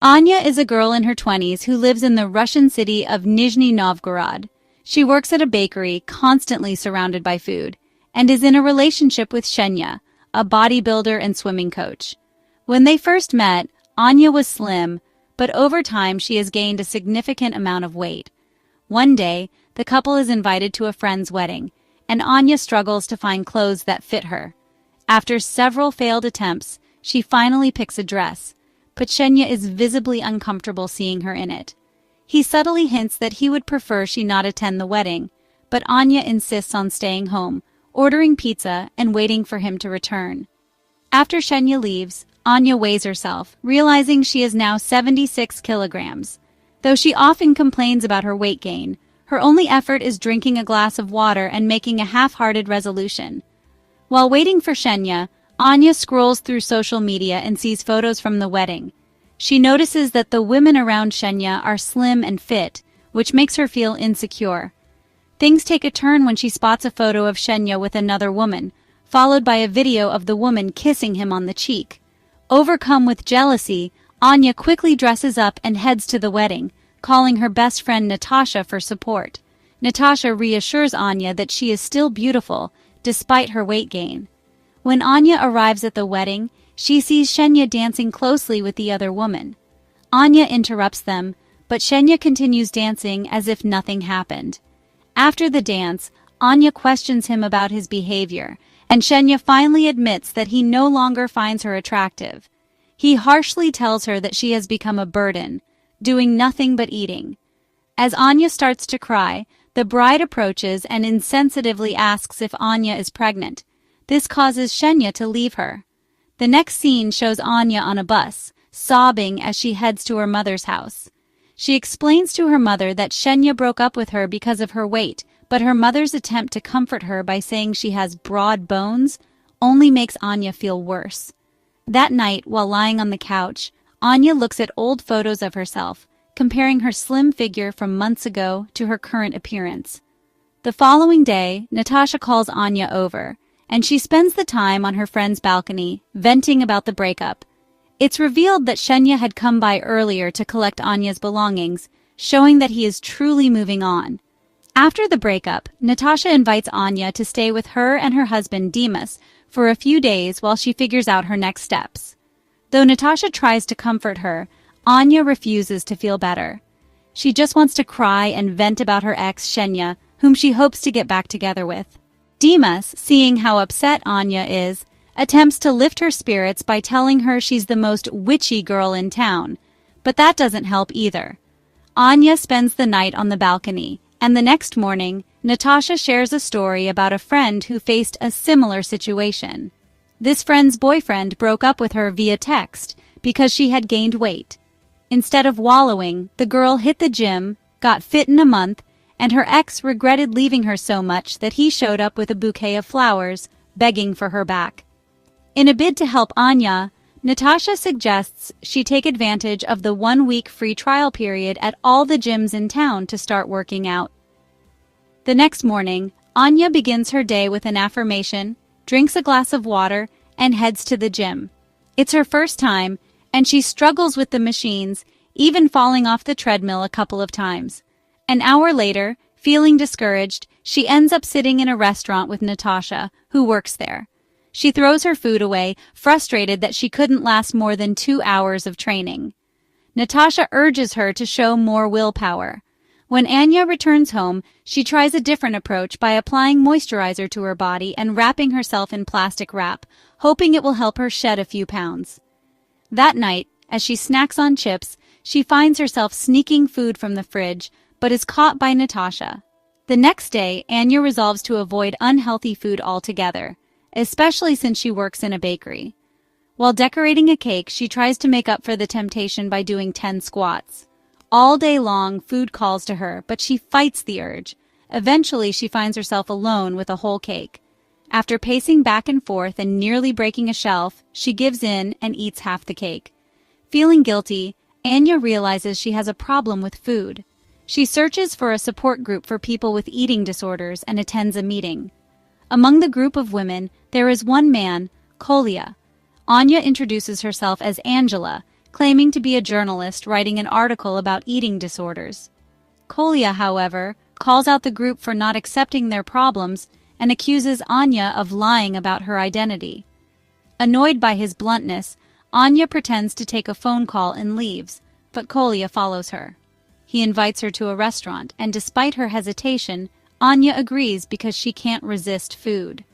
Anya is a girl in her 20s who lives in the Russian city of Nizhny Novgorod. She works at a bakery, constantly surrounded by food, and is in a relationship with Shenya, a bodybuilder and swimming coach. When they first met, Anya was slim, but over time she has gained a significant amount of weight. One day, the couple is invited to a friend's wedding, and Anya struggles to find clothes that fit her. After several failed attempts, she finally picks a dress, but Shenya is visibly uncomfortable seeing her in it. He subtly hints that he would prefer she not attend the wedding, but Anya insists on staying home, ordering pizza and waiting for him to return. After Shenya leaves, Anya weighs herself, realizing she is now 76 kilograms. Though she often complains about her weight gain, her only effort is drinking a glass of water and making a half-hearted resolution. While waiting for Shenya, Anya scrolls through social media and sees photos from the wedding. She notices that the women around Shenya are slim and fit, which makes her feel insecure. Things take a turn when she spots a photo of Shenya with another woman, followed by a video of the woman kissing him on the cheek. Overcome with jealousy, Anya quickly dresses up and heads to the wedding, calling her best friend Natasha for support. Natasha reassures Anya that she is still beautiful, despite her weight gain. When Anya arrives at the wedding, she sees Shenya dancing closely with the other woman. Anya interrupts them, but Shenya continues dancing as if nothing happened. After the dance, Anya questions him about his behavior, and Shenya finally admits that he no longer finds her attractive. He harshly tells her that she has become a burden, doing nothing but eating. As Anya starts to cry, the bride approaches and insensitively asks if Anya is pregnant. This causes Shenya to leave her. The next scene shows Anya on a bus, sobbing as she heads to her mother's house. She explains to her mother that Shenya broke up with her because of her weight, but her mother's attempt to comfort her by saying she has broad bones only makes Anya feel worse. That night, while lying on the couch, Anya looks at old photos of herself, comparing her slim figure from months ago to her current appearance. The following day, Natasha calls Anya over, and she spends the time on her friend's balcony, venting about the breakup. It's revealed that Shenya had come by earlier to collect Anya's belongings, showing that he is truly moving on. After the breakup, Natasha invites Anya to stay with her and her husband Dimas for a few days while she figures out her next steps. Though Natasha tries to comfort her, Anya refuses to feel better. She just wants to cry and vent about her ex, Shenya, whom she hopes to get back together with. Dimas, seeing how upset Anya is, attempts to lift her spirits by telling her she's the most witchy girl in town, but that doesn't help either. Anya spends the night on the balcony, and the next morning, Natasha shares a story about a friend who faced a similar situation. This friend's boyfriend broke up with her via text because she had gained weight. Instead of wallowing, the girl hit the gym, got fit in a month, and her ex regretted leaving her so much that he showed up with a bouquet of flowers, begging for her back. In a bid to help Anya, Natasha suggests she take advantage of the 1-week free trial period at all the gyms in town to start working out. The next morning, Anya begins her day with an affirmation, drinks a glass of water, and heads to the gym. It's her first time, and she struggles with the machines, even falling off the treadmill a couple of times. An hour later, feeling discouraged, she ends up sitting in a restaurant with Natasha, who works there. She throws her food away, frustrated that she couldn't last more than 2 hours of training. Natasha urges her to show more willpower. When Anya returns home, she tries a different approach by applying moisturizer to her body and wrapping herself in plastic wrap, hoping it will help her shed a few pounds. That night, as she snacks on chips, she finds herself sneaking food from the fridge, but is caught by Natasha. The next day, Anya resolves to avoid unhealthy food altogether, especially since she works in a bakery. While decorating a cake, she tries to make up for the temptation by doing 10 squats. All day long, food calls to her, but she fights the urge. Eventually, she finds herself alone with a whole cake. After pacing back and forth and nearly breaking a shelf, she gives in and eats half the cake. Feeling guilty, Anya realizes she has a problem with food. She searches for a support group for people with eating disorders and attends a meeting. Among the group of women, there is one man, Kolya. Anya introduces herself as Angela, claiming to be a journalist writing an article about eating disorders. Kolya, however, calls out the group for not accepting their problems and accuses Anya of lying about her identity. Annoyed by his bluntness, Anya pretends to take a phone call and leaves, but Kolya follows her. He invites her to a restaurant, and despite her hesitation, Anya agrees because she can't resist food.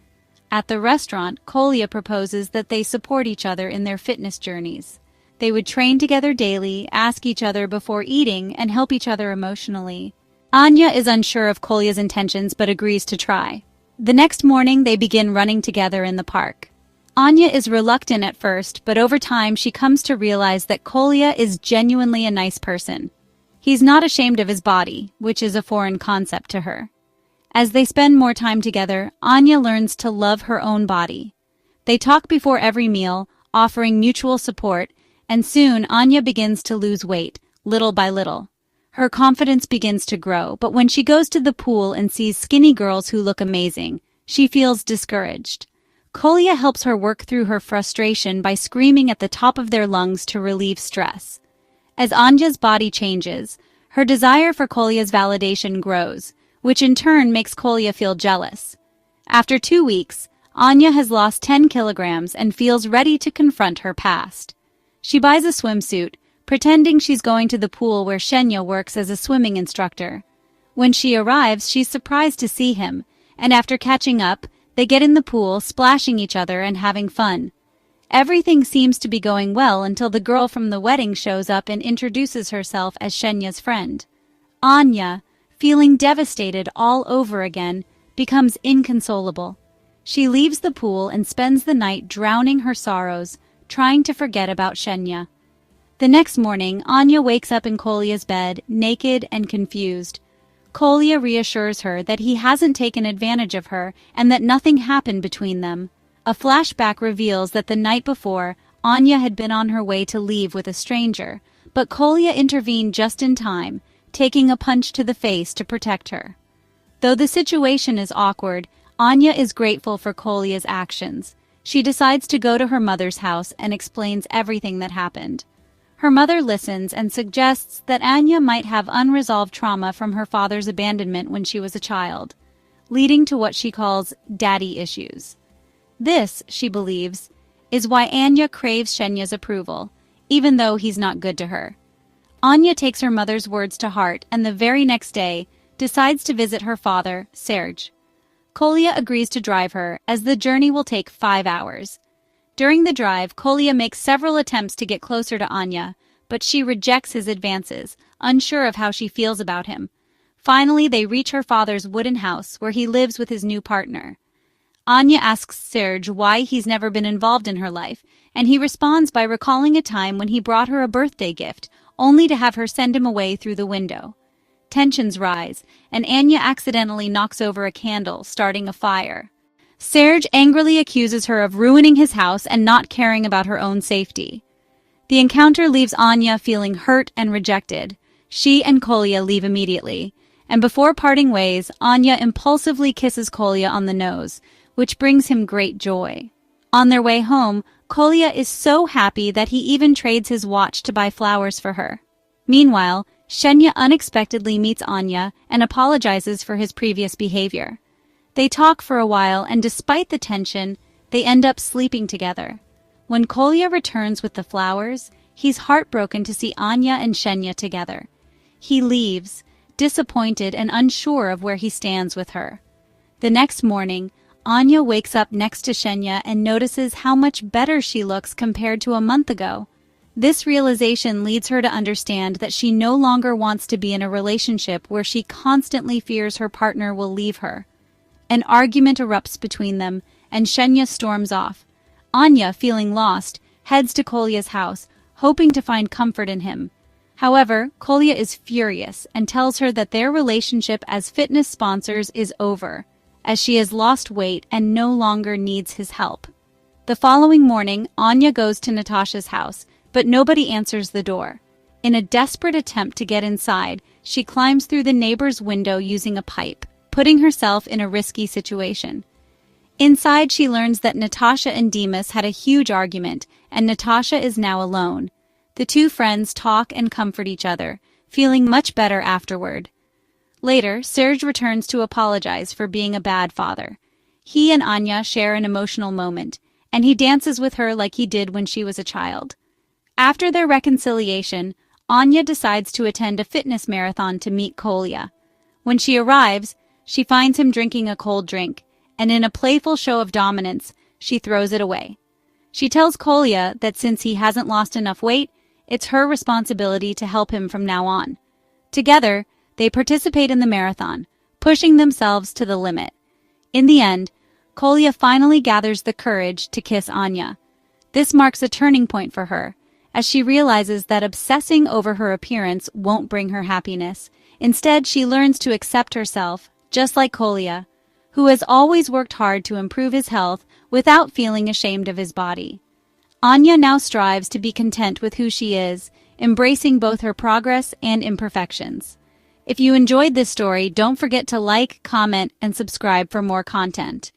At the restaurant, Kolya proposes that they support each other in their fitness journeys. They would train together daily, ask each other before eating, and help each other emotionally. Anya is unsure of Kolya's intentions but agrees to try. The next morning, they begin running together in the park. Anya is reluctant at first, but over time she comes to realize that Kolya is genuinely a nice person. He's not ashamed of his body, which is a foreign concept to her. As they spend more time together, Anya learns to love her own body. They talk before every meal, offering mutual support, and soon Anya begins to lose weight, little by little. Her confidence begins to grow, but when she goes to the pool and sees skinny girls who look amazing, she feels discouraged. Kolya helps her work through her frustration by screaming at the top of their lungs to relieve stress. As Anya's body changes, her desire for Kolya's validation grows, which in turn makes Kolya feel jealous. After 2 weeks, Anya has lost 10 kilograms and feels ready to confront her past. She buys a swimsuit, pretending she's going to the pool where Shenya works as a swimming instructor. When she arrives, she's surprised to see him, and after catching up, they get in the pool, splashing each other and having fun. Everything seems to be going well until the girl from the wedding shows up and introduces herself as Shenya's friend. Anya, feeling devastated all over again, becomes inconsolable. She leaves the pool and spends the night drowning her sorrows, trying to forget about Shenya. The next morning, Anya wakes up in Kolya's bed, naked and confused. Kolya reassures her that he hasn't taken advantage of her and that nothing happened between them. A flashback reveals that the night before, Anya had been on her way to leave with a stranger, but Kolya intervened just in time, taking a punch to the face to protect her. Though the situation is awkward, Anya is grateful for Kolya's actions. She decides to go to her mother's house and explains everything that happened. Her mother listens and suggests that Anya might have unresolved trauma from her father's abandonment when she was a child, leading to what she calls daddy issues. This, she believes, is why Anya craves Shenya's approval, even though he's not good to her. Anya takes her mother's words to heart and the very next day decides to visit her father, Serge. Kolya agrees to drive her, as the journey will take 5 hours. During the drive, Kolya makes several attempts to get closer to Anya, but she rejects his advances, unsure of how she feels about him. Finally, they reach her father's wooden house, where he lives with his new partner. Anya asks Serge why he's never been involved in her life, and he responds by recalling a time when he brought her a birthday gift, only to have her send him away through the window. Tensions rise, and Anya accidentally knocks over a candle, starting a fire. Serge angrily accuses her of ruining his house and not caring about her own safety. The encounter leaves Anya feeling hurt and rejected. She and Kolya leave immediately, and before parting ways, Anya impulsively kisses Kolya on the nose, which brings him great joy. On their way home, Kolya is so happy that he even trades his watch to buy flowers for her. Meanwhile, Shenya unexpectedly meets Anya and apologizes for his previous behavior. They talk for a while, and despite the tension, they end up sleeping together. When Kolya returns with the flowers, he's heartbroken to see Anya and Shenya together. He leaves, disappointed and unsure of where he stands with her. The next morning, Anya wakes up next to Shenya and notices how much better she looks compared to a month ago. This realization leads her to understand that she no longer wants to be in a relationship where she constantly fears her partner will leave her. An argument erupts between them, and Shenya storms off. Anya, feeling lost, heads to Kolya's house, hoping to find comfort in him. However, Kolya is furious and tells her that their relationship as fitness sponsors is over, as she has lost weight and no longer needs his help. The following morning, Anya goes to Natasha's house, but nobody answers the door. In a desperate attempt to get inside, she climbs through the neighbor's window using a pipe, putting herself in a risky situation. Inside, she learns that Natasha and Demas had a huge argument, and Natasha is now alone. The two friends talk and comfort each other, feeling much better afterward. Later, Serge returns to apologize for being a bad father. He and Anya share an emotional moment, and he dances with her like he did when she was a child. After their reconciliation, Anya decides to attend a fitness marathon to meet Kolya. When she arrives, she finds him drinking a cold drink, and in a playful show of dominance, she throws it away. She tells Kolya that since he hasn't lost enough weight, it's her responsibility to help him from now on. Together, they participate in the marathon, pushing themselves to the limit. In the end, Kolya finally gathers the courage to kiss Anya. This marks a turning point for her, as she realizes that obsessing over her appearance won't bring her happiness. Instead, she learns to accept herself, just like Kolya, who has always worked hard to improve his health without feeling ashamed of his body. Anya now strives to be content with who she is, embracing both her progress and imperfections. If you enjoyed this story, don't forget to like, comment, and subscribe for more content.